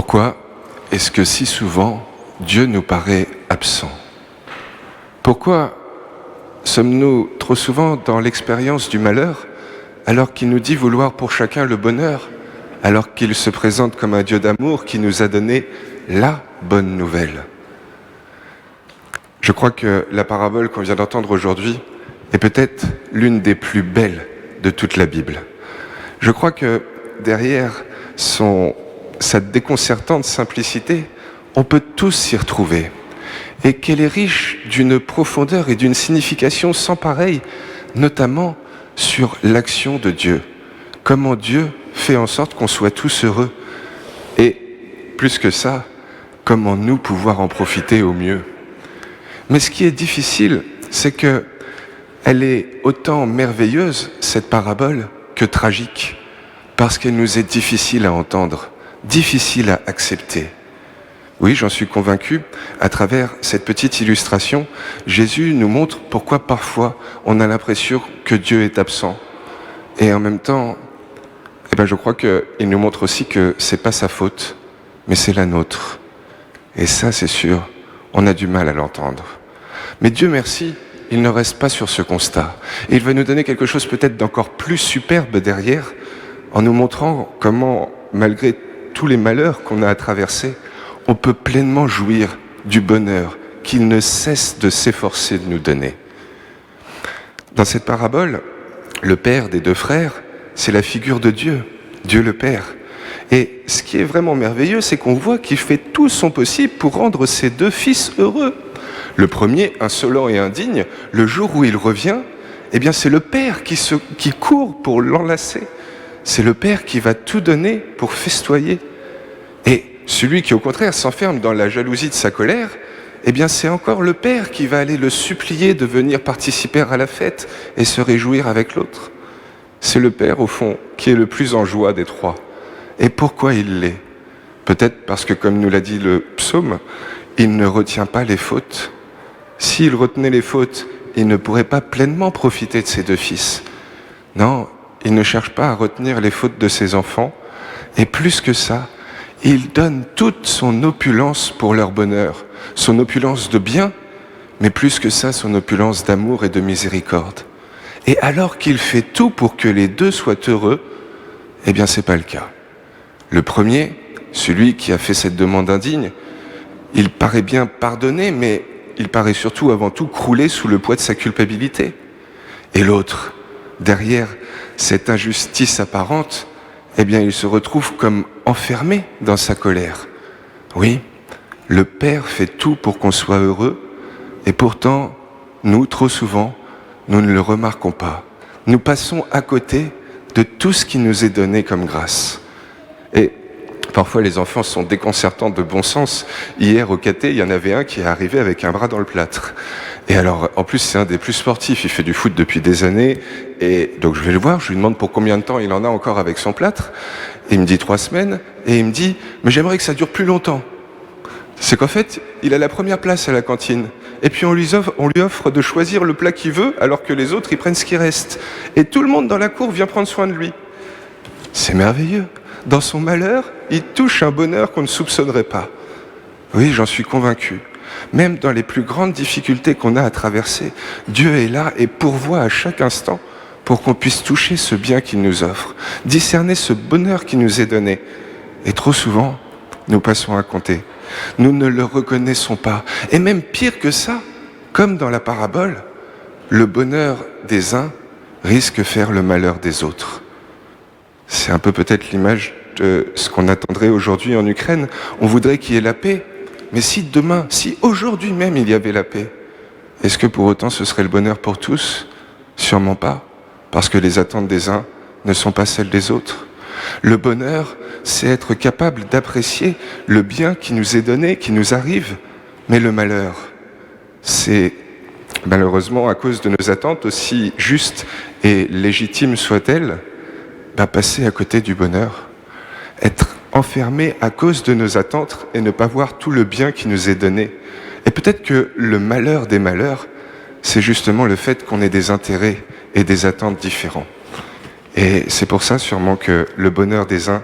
Pourquoi est-ce que si souvent Dieu nous paraît absent? Pourquoi sommes-nous trop souvent dans l'expérience du malheur alors qu'il nous dit vouloir pour chacun le bonheur, alors qu'il se présente comme un Dieu d'amour qui nous a donné la bonne nouvelle? Je crois que la parabole qu'on vient d'entendre aujourd'hui est peut-être l'une des plus belles de toute la Bible. Je crois que derrière sa déconcertante simplicité, on peut tous s'y retrouver, et qu'elle est riche d'une profondeur et d'une signification sans pareille, notamment sur l'action de Dieu. Comment Dieu fait en sorte qu'on soit tous heureux, et plus que ça, comment nous pouvoir en profiter au mieux. Mais ce qui est difficile, c'est que elle est autant merveilleuse, cette parabole, que tragique, parce qu'elle nous est difficile à entendre, difficile à accepter. Oui, j'en suis convaincu, à travers cette petite illustration, Jésus nous montre pourquoi parfois on a l'impression que Dieu est absent. Et en même temps, je crois qu'il nous montre aussi que c'est pas sa faute, mais c'est la nôtre. Et ça, c'est sûr, on a du mal à l'entendre. Mais Dieu merci, il ne reste pas sur ce constat. Et il va nous donner quelque chose peut-être d'encore plus superbe derrière, en nous montrant comment, malgré tous les malheurs qu'on a à traverser, on peut pleinement jouir du bonheur qu'il ne cesse de s'efforcer de nous donner. Dans cette parabole, le père des deux frères, c'est la figure de Dieu, Dieu le Père. Et ce qui est vraiment merveilleux, c'est qu'on voit qu'il fait tout son possible pour rendre ses deux fils heureux. Le premier, insolent et indigne, le jour où il revient, c'est le père qui court pour l'enlacer. C'est le père qui va tout donner pour festoyer. Et celui qui, au contraire, s'enferme dans la jalousie de sa colère, c'est encore le père qui va aller le supplier de venir participer à la fête et se réjouir avec l'autre. C'est le père, au fond, qui est le plus en joie des trois. Et pourquoi il l'est? Peut-être parce que, comme nous l'a dit le psaume, il ne retient pas les fautes. S'il retenait les fautes, il ne pourrait pas pleinement profiter de ses deux fils. Non, il ne cherche pas à retenir les fautes de ses enfants. Et plus que ça, il donne toute son opulence pour leur bonheur. Son opulence de bien, mais plus que ça, son opulence d'amour et de miséricorde. Et alors qu'il fait tout pour que les deux soient heureux, c'est pas le cas. Le premier, celui qui a fait cette demande indigne, il paraît bien pardonné, mais il paraît surtout avant tout croulé sous le poids de sa culpabilité. Et l'autre, derrière cette injustice apparente, il se retrouve comme enfermé dans sa colère. Oui, le Père fait tout pour qu'on soit heureux, et pourtant, nous, trop souvent, nous ne le remarquons pas. Nous passons à côté de tout ce qui nous est donné comme grâce. Et parfois, les enfants sont déconcertants de bon sens. Hier, au caté, il y en avait un qui est arrivé avec un bras dans le plâtre. Et alors, en plus, c'est un des plus sportifs. Il fait du foot depuis des années. Et donc, je vais le voir. Je lui demande pour combien de temps il en a encore avec son plâtre. Et il me dit 3 semaines. Et il me dit, mais j'aimerais que ça dure plus longtemps. C'est qu'en fait, il a la première place à la cantine. Et puis, on lui offre de choisir le plat qu'il veut, alors que les autres, ils prennent ce qui reste. Et tout le monde dans la cour vient prendre soin de lui. C'est merveilleux. Dans son malheur, il touche un bonheur qu'on ne soupçonnerait pas. Oui, j'en suis convaincu. Même dans les plus grandes difficultés qu'on a à traverser, Dieu est là et pourvoit à chaque instant pour qu'on puisse toucher ce bien qu'il nous offre, discerner ce bonheur qui nous est donné. Et trop souvent, nous passons à compter. Nous ne le reconnaissons pas. Et même pire que ça, comme dans la parabole, le bonheur des uns risque de faire le malheur des autres. C'est un peu peut-être l'image de ce qu'on attendrait aujourd'hui en Ukraine. On voudrait qu'il y ait la paix. Mais si demain, si aujourd'hui même il y avait la paix, est-ce que pour autant ce serait le bonheur pour tous? Sûrement pas. Parce que les attentes des uns ne sont pas celles des autres. Le bonheur, c'est être capable d'apprécier le bien qui nous est donné, qui nous arrive. Mais le malheur, c'est malheureusement à cause de nos attentes, aussi justes et légitimes soient-elles, passer à côté du bonheur, être enfermé à cause de nos attentes et ne pas voir tout le bien qui nous est donné. Et peut-être que le malheur des malheurs, c'est justement le fait qu'on ait des intérêts et des attentes différents. Et c'est pour ça sûrement que le bonheur des uns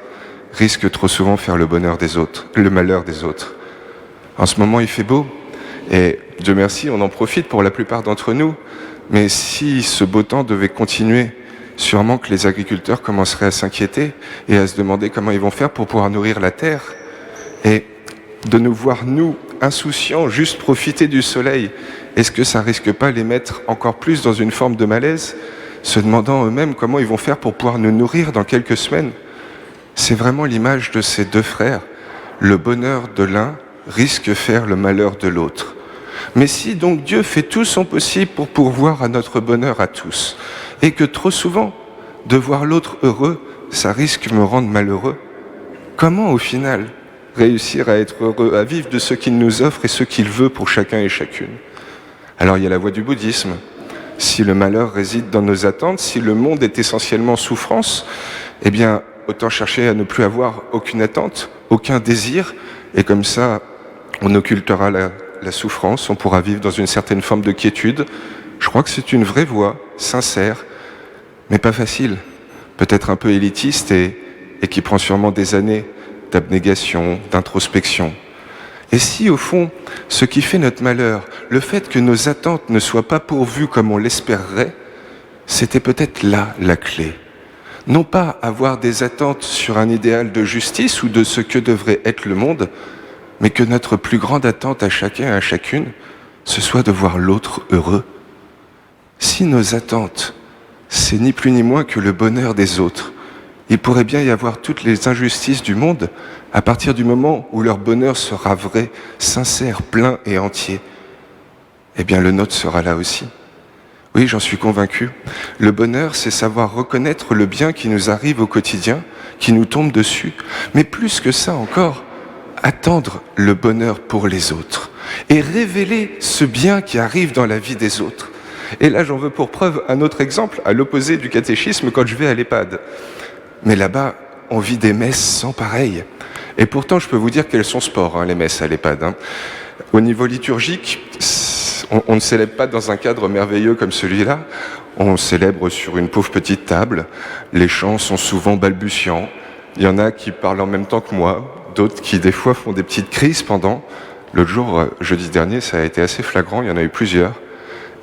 risque trop souvent de faire le bonheur des autres, le malheur des autres. En ce moment, il fait beau, et Dieu merci, on en profite pour la plupart d'entre nous, mais si ce beau temps devait continuer, sûrement que les agriculteurs commenceraient à s'inquiéter et à se demander comment ils vont faire pour pouvoir nourrir la terre. Et de nous voir, nous, insouciants, juste profiter du soleil, est-ce que ça risque pas les mettre encore plus dans une forme de malaise, se demandant eux-mêmes comment ils vont faire pour pouvoir nous nourrir dans quelques semaines? C'est vraiment l'image de ces deux frères. Le bonheur de l'un risque de faire le malheur de l'autre. Mais si donc Dieu fait tout son possible pour pourvoir à notre bonheur à tous, et que trop souvent, de voir l'autre heureux, ça risque de me rendre malheureux, comment au final réussir à être heureux, à vivre de ce qu'il nous offre et ce qu'il veut pour chacun et chacune? Alors il y a la voie du bouddhisme. Si le malheur réside dans nos attentes, si le monde est essentiellement souffrance, eh bien autant chercher à ne plus avoir aucune attente, aucun désir, et comme ça on occultera la souffrance, on pourra vivre dans une certaine forme de quiétude. Je crois que c'est une vraie voie, sincère, mais pas facile, peut-être un peu élitiste et qui prend sûrement des années d'abnégation, d'introspection. Et si, au fond, ce qui fait notre malheur, le fait que nos attentes ne soient pas pourvues comme on l'espérerait, c'était peut-être là la clé. Non pas avoir des attentes sur un idéal de justice ou de ce que devrait être le monde, mais que notre plus grande attente à chacun et à chacune, ce soit de voir l'autre heureux. Si nos attentes, c'est ni plus ni moins que le bonheur des autres, il pourrait bien y avoir toutes les injustices du monde à partir du moment où leur bonheur sera vrai, sincère, plein et entier. Eh bien, le nôtre sera là aussi. Oui, j'en suis convaincu. Le bonheur, c'est savoir reconnaître le bien qui nous arrive au quotidien, qui nous tombe dessus. Mais plus que ça encore, attendre le bonheur pour les autres et révéler ce bien qui arrive dans la vie des autres. Et là, j'en veux pour preuve un autre exemple, à l'opposé du catéchisme, quand je vais à l'EHPAD. Mais là-bas, on vit des messes sans pareil. Et pourtant, je peux vous dire qu'elles sont sport, les messes à l'EHPAD. Au niveau liturgique, on ne célèbre pas dans un cadre merveilleux comme celui-là. On célèbre sur une pauvre petite table. Les chants sont souvent balbutiants. Il y en a qui parlent en même temps que moi, d'autres qui, des fois, font des petites crises pendant. L'autre jour, jeudi dernier, ça a été assez flagrant, il y en a eu plusieurs.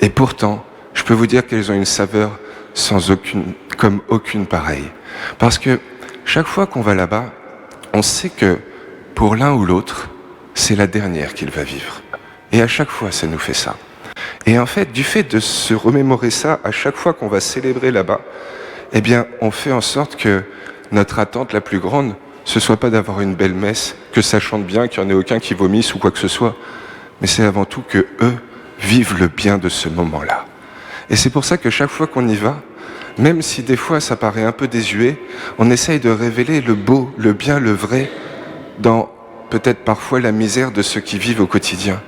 Et pourtant, je peux vous dire qu'elles ont une saveur comme aucune pareille. Parce que chaque fois qu'on va là-bas, on sait que pour l'un ou l'autre, c'est la dernière qu'il va vivre. Et à chaque fois, ça nous fait ça. Et en fait, du fait de se remémorer ça à chaque fois qu'on va célébrer là-bas, eh bien, on fait en sorte que notre attente la plus grande, ce soit pas d'avoir une belle messe, que ça chante bien, qu'il n'y en ait aucun qui vomisse ou quoi que ce soit, mais c'est avant tout que eux vivent le bien de ce moment-là. Et c'est pour ça que chaque fois qu'on y va, même si des fois ça paraît un peu désuet, on essaye de révéler le beau, le bien, le vrai, dans peut-être parfois la misère de ceux qui vivent au quotidien.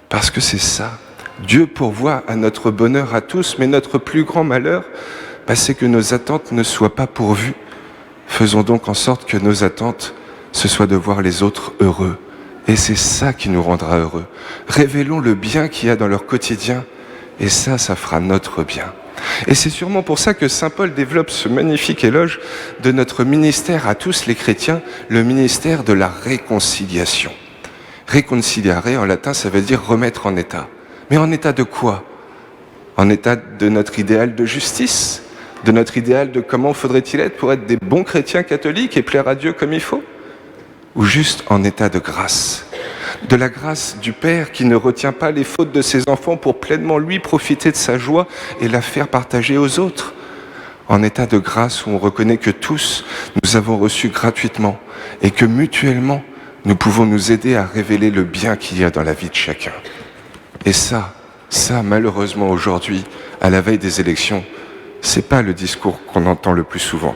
Parce que c'est ça. Dieu pourvoit à notre bonheur à tous, mais notre plus grand malheur, c'est que nos attentes ne soient pas pourvues. Faisons donc en sorte que nos attentes, ce soit de voir les autres heureux. Et c'est ça qui nous rendra heureux. Révélons le bien qu'il y a dans leur quotidien, et ça fera notre bien. Et c'est sûrement pour ça que saint Paul développe ce magnifique éloge de notre ministère à tous les chrétiens, le ministère de la réconciliation. Reconciliare, en latin, ça veut dire remettre en état. Mais en état de quoi? En état de notre idéal de justice? De notre idéal de comment faudrait-il être pour être des bons chrétiens catholiques et plaire à Dieu comme il faut? Ou juste en état de grâce? De la grâce du Père qui ne retient pas les fautes de ses enfants pour pleinement lui profiter de sa joie et la faire partager aux autres. En état de grâce où on reconnaît que tous nous avons reçu gratuitement et que mutuellement nous pouvons nous aider à révéler le bien qu'il y a dans la vie de chacun. Et ça malheureusement aujourd'hui, à la veille des élections, c'est pas le discours qu'on entend le plus souvent.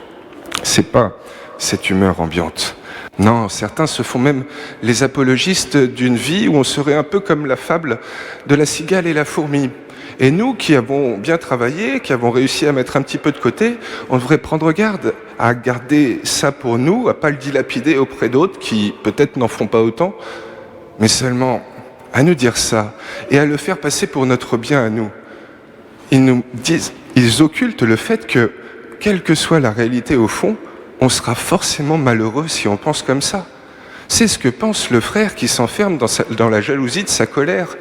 C'est pas cette humeur ambiante. Non, certains se font même les apologistes d'une vie où on serait un peu comme la fable de la cigale et la fourmi. Et nous qui avons bien travaillé, qui avons réussi à mettre un petit peu de côté, on devrait prendre garde à garder ça pour nous, à pas le dilapider auprès d'autres qui peut-être n'en font pas autant, mais seulement à nous dire ça et à le faire passer pour notre bien à nous. Ils nous disent, ils occultent le fait que, quelle que soit la réalité au fond, on sera forcément malheureux si on pense comme ça. C'est ce que pense le frère qui s'enferme dans la jalousie de sa colère.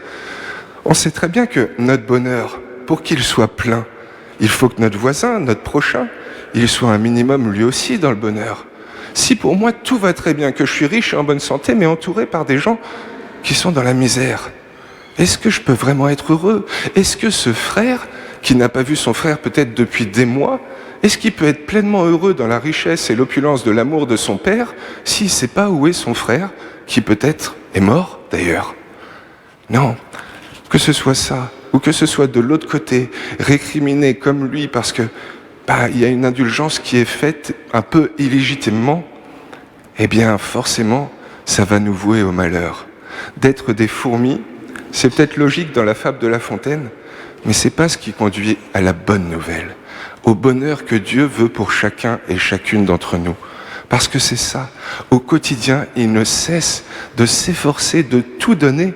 On sait très bien que notre bonheur, pour qu'il soit plein, il faut que notre voisin, notre prochain, il soit un minimum lui aussi dans le bonheur. Si pour moi tout va très bien, que je suis riche et en bonne santé, mais entouré par des gens qui sont dans la misère, est-ce que je peux vraiment être heureux? Est-ce que ce frère, qui n'a pas vu son frère peut-être depuis des mois, est-ce qu'il peut être pleinement heureux dans la richesse et l'opulence de l'amour de son père s'il ne sait pas où est son frère, qui peut-être est mort d'ailleurs? Non, que ce soit ça, ou que ce soit de l'autre côté, récriminé comme lui parce que il y a une indulgence qui est faite un peu illégitimement, eh bien forcément, ça va nous vouer au malheur. D'être des fourmis, c'est peut-être logique dans la fable de La Fontaine, mais c'est pas ce qui conduit à la bonne nouvelle, au bonheur que Dieu veut pour chacun et chacune d'entre nous. Parce que c'est ça, au quotidien, il ne cesse de s'efforcer de tout donner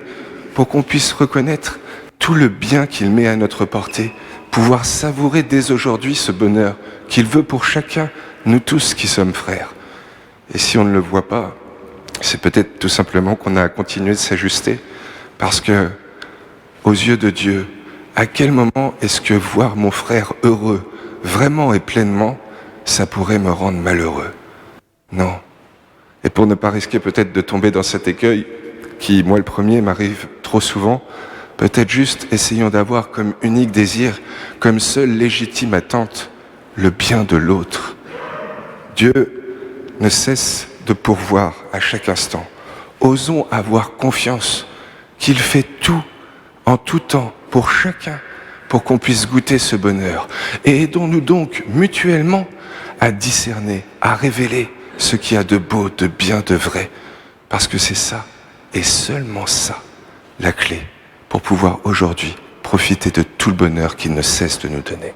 pour qu'on puisse reconnaître tout le bien qu'il met à notre portée, pouvoir savourer dès aujourd'hui ce bonheur qu'il veut pour chacun, nous tous qui sommes frères. Et si on ne le voit pas, c'est peut-être tout simplement qu'on a à continuer de s'ajuster, parce que, aux yeux de Dieu, à quel moment est-ce que voir mon frère heureux, vraiment et pleinement, ça pourrait me rendre malheureux? Non. Et pour ne pas risquer peut-être de tomber dans cet écueil, qui, moi le premier, m'arrive trop souvent, peut-être juste essayons d'avoir comme unique désir, comme seule légitime attente, le bien de l'autre. Dieu ne cesse de pourvoir à chaque instant. Osons avoir confiance qu'il fait tout, en tout temps, pour chacun, pour qu'on puisse goûter ce bonheur. Et aidons-nous donc mutuellement à discerner, à révéler ce qu'il y a de beau, de bien, de vrai. Parce que c'est ça, et seulement ça, la clé pour pouvoir aujourd'hui profiter de tout le bonheur qu'il ne cesse de nous donner.